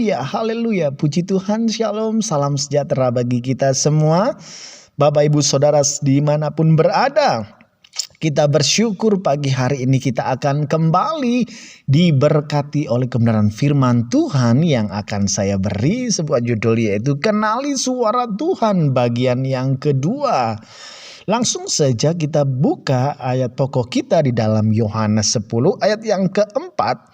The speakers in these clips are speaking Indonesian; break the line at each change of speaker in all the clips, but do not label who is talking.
haleluya, haleluya. Puji Tuhan, shalom, salam sejahtera bagi kita semua. Bapak Ibu Saudara dimanapun berada, kita bersyukur pagi hari ini kita akan kembali diberkati oleh kebenaran firman Tuhan yang akan saya beri sebuah judul, yaitu Kenali Suara Tuhan bagian yang kedua. Langsung saja kita buka ayat pokok kita di dalam Yohanes 10 ayat yang keempat.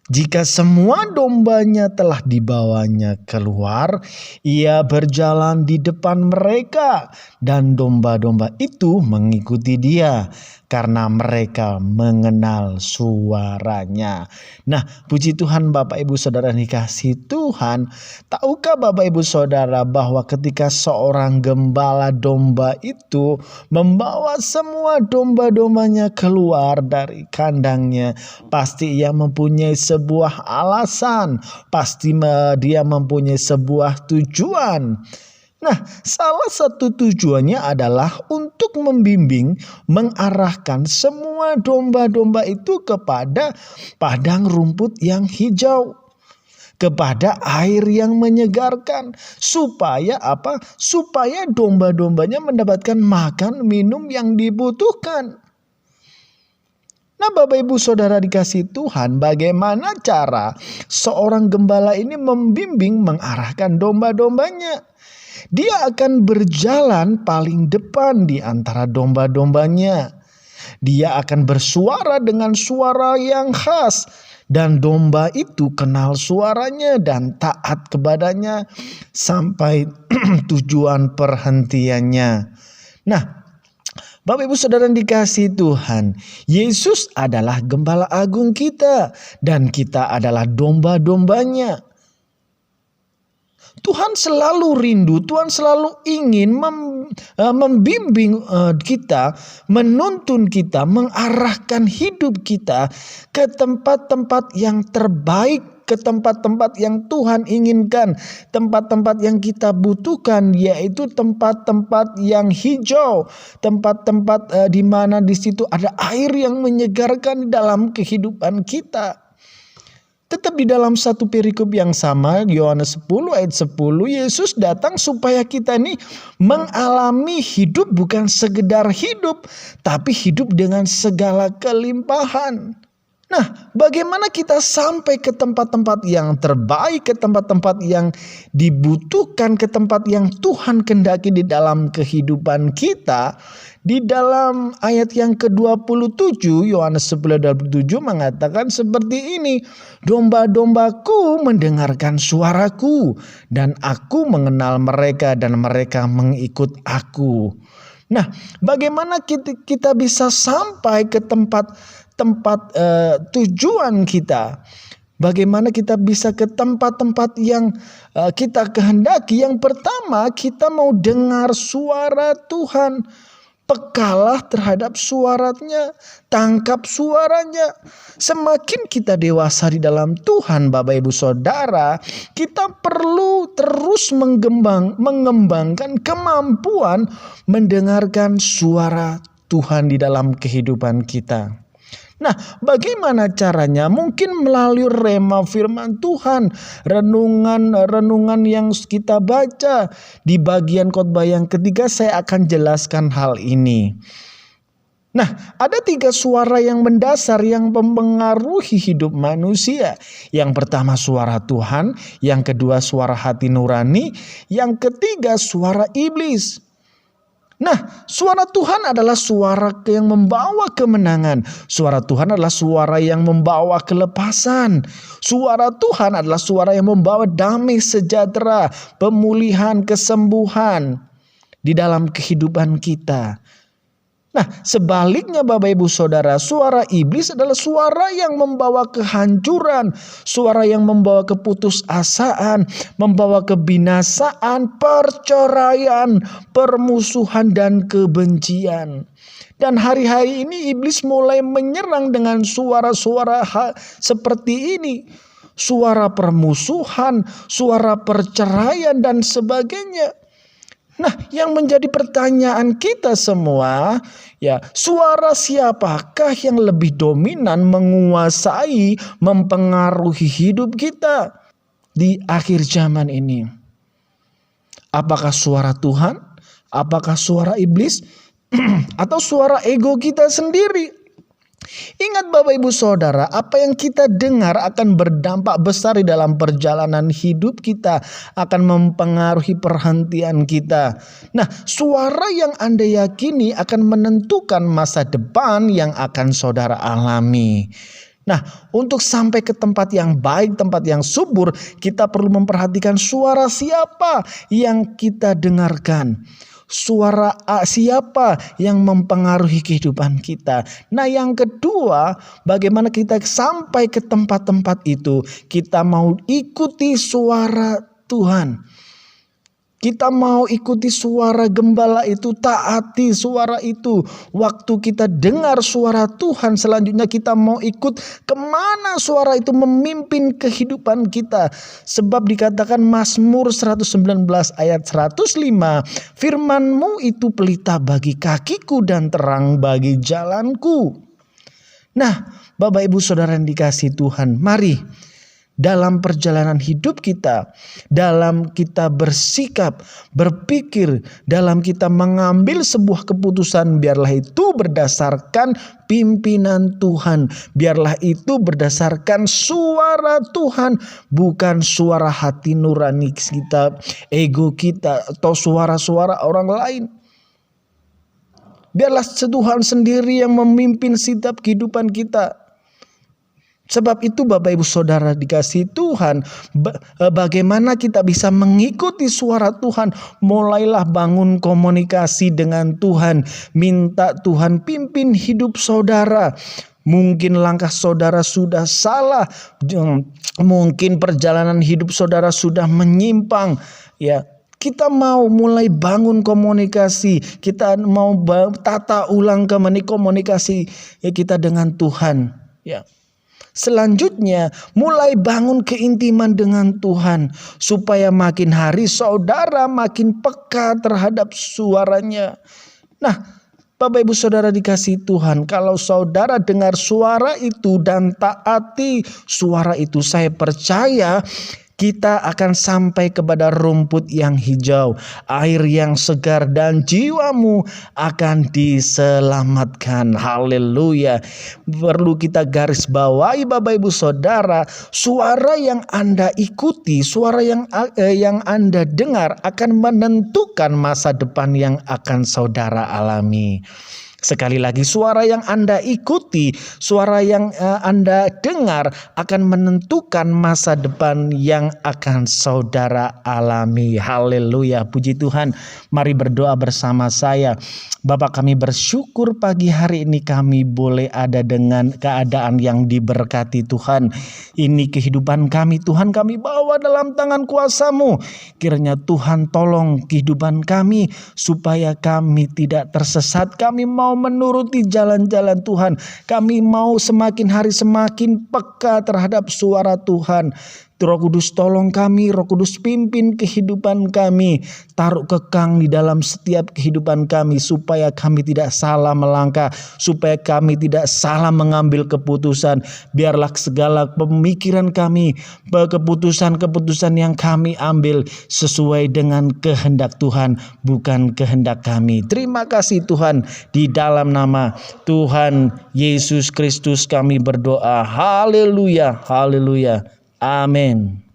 Jika semua dombanya telah dibawanya keluar, ia berjalan di depan mereka dan domba-domba itu mengikuti dia karena mereka mengenal suaranya. Nah, puji Tuhan Bapak Ibu Saudara dikasih Tuhan. Tahukah Bapak Ibu Saudara bahwa ketika seorang gembala domba itu membawa semua domba-dombanya keluar dari kandangnya, pasti ia mempunyai sebuah alasan, pasti dia mempunyai sebuah tujuan. Nah, salah satu tujuannya adalah untuk membimbing, mengarahkan semua domba-domba itu kepada padang rumput yang hijau, kepada air yang menyegarkan, supaya apa? Supaya domba-dombanya mendapatkan makan minum yang dibutuhkan. Nah, Bapak Ibu Saudara dikasih Tuhan, bagaimana cara seorang gembala ini membimbing, mengarahkan domba-dombanya? Dia akan berjalan paling depan di antara domba-dombanya. Dia akan bersuara dengan suara yang khas, dan domba itu kenal suaranya dan taat kepadanya sampai tujuan perhentiannya. Nah, Bapak Ibu Saudara dikasih Tuhan, Yesus adalah gembala agung kita dan kita adalah domba-dombanya. Tuhan selalu rindu, Tuhan selalu ingin membimbing kita, menuntun kita, mengarahkan hidup kita ke tempat-tempat yang terbaik, ke tempat-tempat yang Tuhan inginkan, tempat-tempat yang kita butuhkan, yaitu tempat-tempat yang hijau, tempat-tempat di mana di situ ada air yang menyegarkan dalam kehidupan kita. Tetap di dalam satu perikop yang sama, Yohanes 10 ayat 10, Yesus datang supaya kita ini mengalami hidup bukan sekedar hidup, tapi hidup dengan segala kelimpahan. Nah, bagaimana kita sampai ke tempat-tempat yang terbaik, ke tempat-tempat yang dibutuhkan, ke tempat yang Tuhan kehendaki di dalam kehidupan kita? Di dalam ayat yang ke-27, Yohanes 10:27 mengatakan seperti ini, domba-dombaku mendengarkan suaraku dan aku mengenal mereka dan mereka mengikut aku. Nah, bagaimana kita bisa sampai ke tempat tujuan kita? Bagaimana kita bisa ke tempat-tempat yang kita kehendaki? Yang pertama, kita mau dengar suara Tuhan. Pekalah terhadap suaranya, tangkap suaranya. Semakin kita dewasa di dalam Tuhan, Bapak Ibu Saudara, kita perlu terus mengembangkan kemampuan mendengarkan suara Tuhan di dalam kehidupan kita. Nah, bagaimana caranya? Mungkin melalui rema firman Tuhan, renungan yang kita baca di bagian khotbah yang ketiga. Saya akan jelaskan hal ini. Nah, ada 3 suara yang mendasar yang mempengaruhi hidup manusia. Yang pertama suara Tuhan, yang kedua suara hati nurani, yang ketiga suara iblis. Nah, suara Tuhan adalah suara yang membawa kemenangan. Suara Tuhan adalah suara yang membawa kelepasan. Suara Tuhan adalah suara yang membawa damai sejahtera, pemulihan, kesembuhan di dalam kehidupan kita. Nah, sebaliknya Bapak Ibu Saudara, suara iblis adalah suara yang membawa kehancuran, suara yang membawa keputusasaan, membawa kebinasaan, perceraian, permusuhan dan kebencian. Dan hari-hari ini iblis mulai menyerang dengan suara-suara seperti ini. Suara permusuhan, suara perceraian dan sebagainya. Nah, yang menjadi pertanyaan kita semua, ya, suara siapakah yang lebih dominan menguasai, mempengaruhi hidup kita? di akhir zaman ini? Apakah suara Tuhan? Apakah suara iblis? Atau suara ego kita sendiri? Ingat Bapak Ibu Saudara, apa yang kita dengar akan berdampak besar di dalam perjalanan hidup kita, akan mempengaruhi perhentian kita. Nah, suara yang Anda yakini akan menentukan masa depan yang akan saudara alami. Nah, untuk sampai ke tempat yang baik, tempat yang subur, kita perlu memperhatikan suara siapa yang kita dengarkan. Suara siapa yang mempengaruhi kehidupan kita. Nah, yang kedua, bagaimana kita sampai ke tempat-tempat itu? Kita mau ikuti suara Tuhan. Kita mau ikuti suara gembala itu, taati suara itu. Waktu kita dengar suara Tuhan, selanjutnya kita mau ikut kemana suara itu memimpin kehidupan kita. Sebab dikatakan Mazmur 119 ayat 105, firman-Mu itu pelita bagi kakiku dan terang bagi jalanku. Nah, Bapak Ibu Saudara yang dikasihi Tuhan, mari dalam perjalanan hidup kita, dalam kita bersikap, berpikir, dalam kita mengambil sebuah keputusan, biarlah itu berdasarkan pimpinan Tuhan. Biarlah itu berdasarkan suara Tuhan, bukan suara hati nurani kita, ego kita, atau suara-suara orang lain. Biarlah Tuhan sendiri yang memimpin setiap kehidupan kita. Sebab itu Bapak Ibu Saudara dikasihi Tuhan, bagaimana kita bisa mengikuti suara Tuhan? Mulailah bangun komunikasi dengan Tuhan. Minta Tuhan pimpin hidup saudara. Mungkin langkah saudara sudah salah. Mungkin perjalanan hidup saudara sudah menyimpang. Ya, kita mau mulai bangun komunikasi. Kita mau tata ulang kembali komunikasi kita dengan Tuhan. Ya. Selanjutnya, mulai bangun keintiman dengan Tuhan, supaya makin hari saudara makin peka terhadap suaranya. Nah, Bapak Ibu Saudara dikasihi Tuhan, kalau saudara dengar suara itu dan taati suara itu, saya percaya kita akan sampai kepada rumput yang hijau, air yang segar, dan jiwamu akan diselamatkan. Haleluya. Perlu kita garis bawahi Bapak Ibu Saudara, suara yang Anda ikuti, suara yang Anda dengar akan menentukan masa depan yang akan saudara alami. Sekali lagi, suara yang Anda ikuti, suara yang Anda dengar akan menentukan masa depan yang akan saudara alami. Haleluya, puji Tuhan. Mari berdoa bersama saya. Bapa, kami bersyukur pagi hari ini kami boleh ada dengan keadaan yang diberkati Tuhan. Ini kehidupan kami Tuhan, kami bawa dalam tangan kuasa-Mu. Kiranya Tuhan tolong kehidupan kami supaya kami tidak tersesat. Kami mau menuruti jalan-jalan Tuhan. Kami mau semakin hari semakin peka terhadap suara Tuhan. Roh Kudus tolong kami, Roh Kudus pimpin kehidupan kami. Taruh kekang di dalam setiap kehidupan kami supaya kami tidak salah melangkah, supaya kami tidak salah mengambil keputusan. Biarlah segala pemikiran kami, keputusan-keputusan yang kami ambil sesuai dengan kehendak Tuhan, bukan kehendak kami. Terima kasih Tuhan, di dalam nama Tuhan Yesus Kristus kami berdoa. Haleluya, haleluya. Amin.